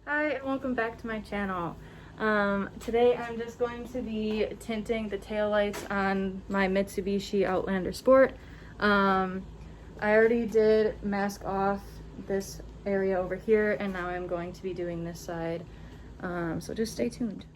Hi and welcome back to my channel. Today I'm just going to be tinting the taillights on my Mitsubishi Outlander Sport. I already did mask off this area over here and now I'm going to be doing this side. So just stay tuned.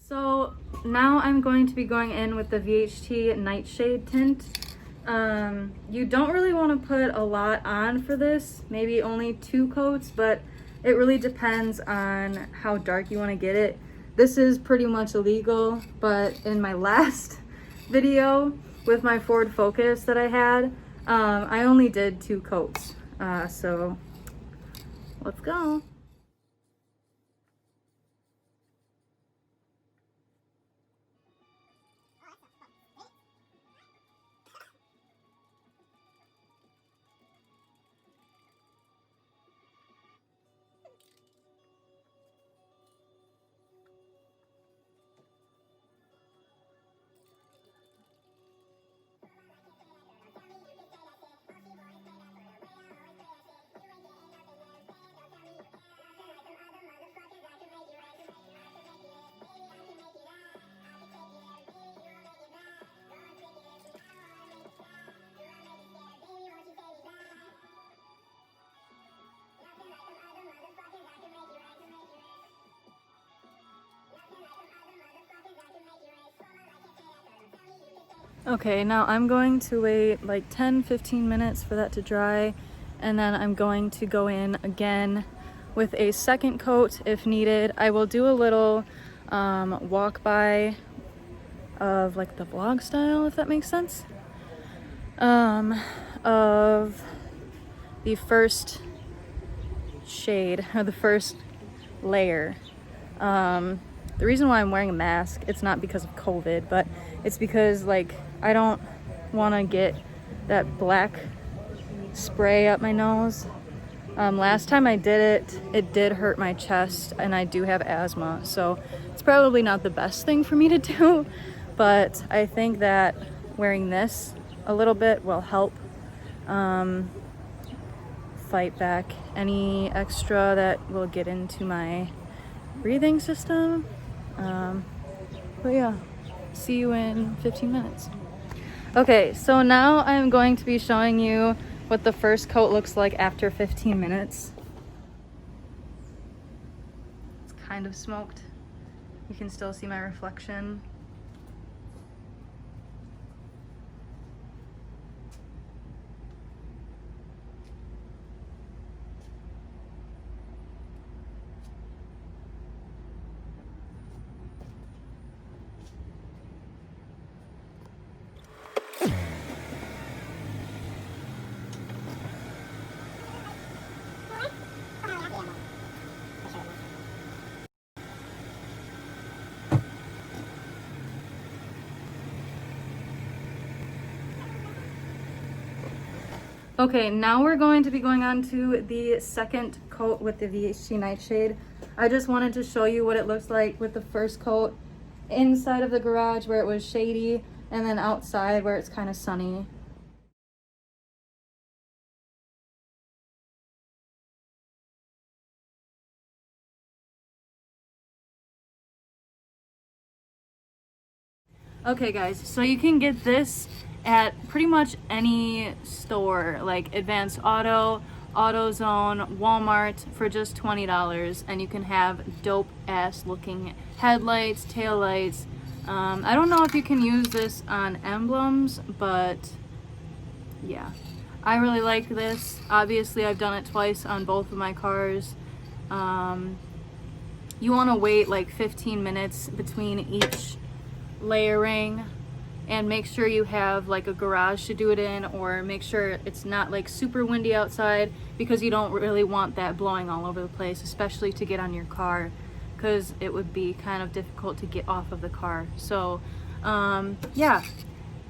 So now I'm going to be going in with the VHT Nightshade Tint. You don't really want to put a lot on for this, maybe only 2 coats, but it really depends on how dark you want to get it. This is pretty much illegal, but in my last video with my Ford Focus that I had, I only did 2 coats. So let's go. Okay, now I'm going to wait like 10-15 minutes for that to dry, and then I'm going to go in again with a second coat if needed. I will do a little walk by of like the vlog style, if that makes sense, of the first shade or the first layer. The reason why I'm wearing a mask, it's not because of COVID, but it's because like I don't want to get that black spray up my nose. Last time I did it did hurt my chest, and I do have asthma, so it's probably not the best thing for me to do, but I think that wearing this a little bit will help fight back any extra that will get into my breathing system. But yeah, see you in 15 minutes. Okay, so now I'm going to be showing you what the first coat looks like after 15 minutes. It's kind of smoked. You can still see my reflection. Okay, now we're going to be going on to the second coat with the VHT Nightshade. I just wanted to show you what it looks like with the first coat inside of the garage where it was shady, and then outside where it's kind of sunny. Okay guys, so you can get this at pretty much any store like Advanced Auto, AutoZone, Walmart for just $20, and you can have dope ass looking headlights, taillights. I don't know if you can use this on emblems, but yeah, I really like this. Obviously I've done it twice on both of my cars. You want to wait like 15 minutes between each layering, and make sure you have like a garage to do it in, or make sure it's not like super windy outside, because you don't really want that blowing all over the place, especially to get on your car, because it would be kind of difficult to get off of the car. So yeah,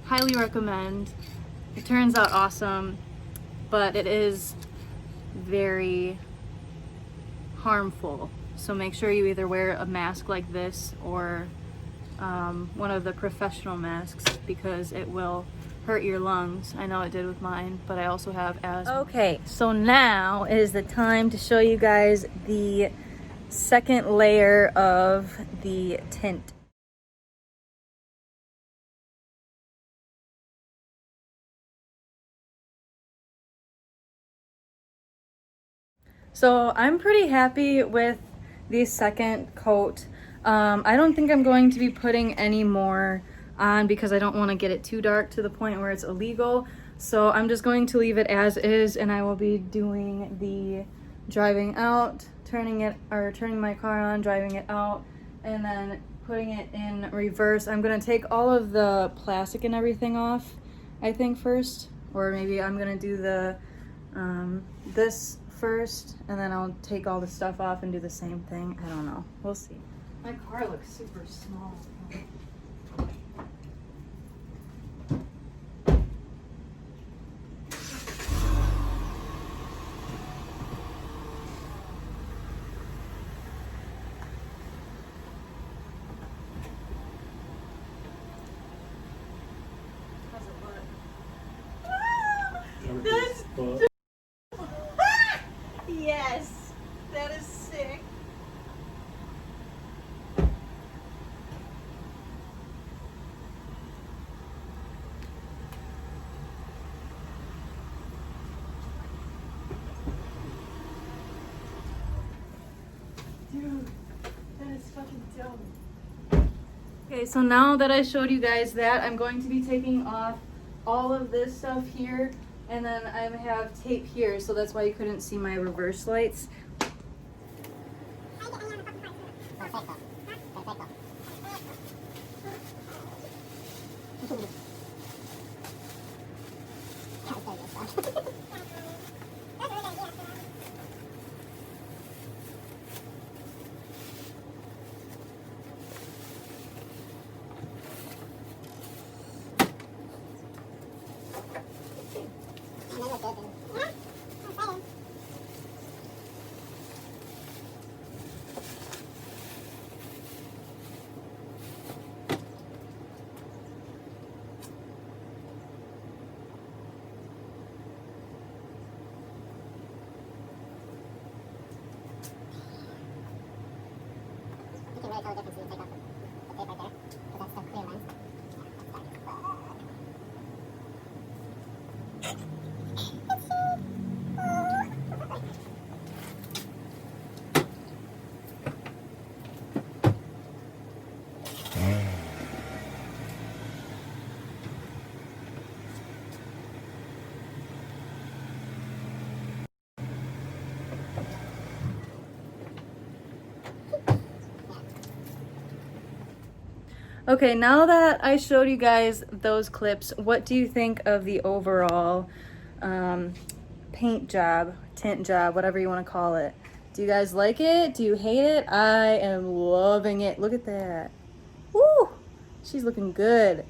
highly recommend. It turns out awesome, but it is very harmful, so make sure you either wear a mask like this or one of the professional masks, because it will hurt your lungs. I know it did with mine, but I also have asthma. Okay, so now is the time to show you guys the second layer of the tint. So I'm pretty happy with the second coat. I don't think I'm going to be putting any more on because I don't want to get it too dark to the point where it's illegal. So I'm just going to leave it as is, and I will be doing the driving out, turning my car on, driving it out, and then putting it in reverse. I'm gonna take all of the plastic and everything off, I think, first, or maybe I'm gonna do the this first, and then I'll take all the stuff off and do the same thing. I don't know, we'll see. My car looks super small. That's Yes, that is sick. Dude, that is fucking dope. Okay, so now that I showed you guys that, I'm going to be taking off all of this stuff here, and then I have tape here, so that's why you couldn't see my reverse lights. Tell the difference when you take off the tape right there, because that's the clear lens. Okay, now that I showed you guys those clips, what do you think of the overall paint job, tint job, whatever you want to call it? Do you guys like it? Do you hate it? I am loving it. Look at that. Woo! She's looking good.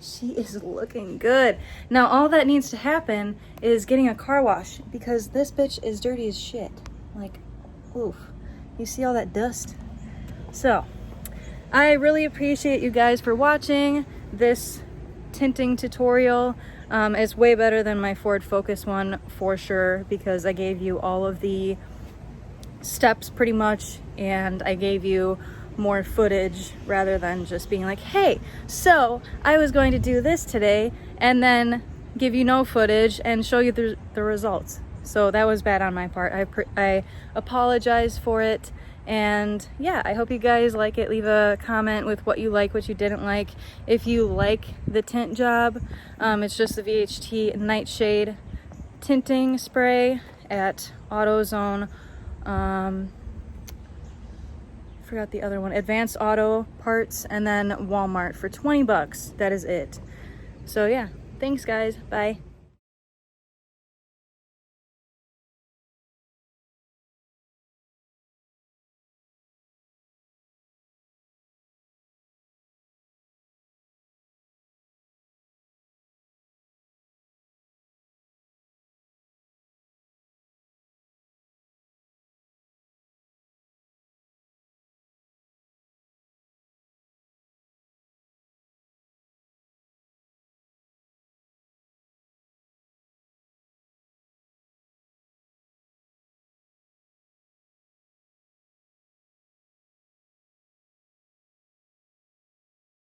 She is looking good. Now, all that needs to happen is getting a car wash, because this bitch is dirty as shit. Like, oof. You see all that dust? So, I really appreciate you guys for watching this tinting tutorial. It's way better than my Ford Focus one for sure, because I gave you all of the steps pretty much, and I gave you more footage rather than just being like, hey, so I was going to do this today, and then give you no footage and show you the results. So that was bad on my part. I apologize for it. And yeah, I hope you guys like it. Leave a comment with what you like, what you didn't like. If you like the tint job, it's just the VHT Nightshade tinting spray at AutoZone. Forgot the other one, Advanced Auto Parts, and then Walmart for 20 bucks. That is it. So yeah, thanks guys, bye.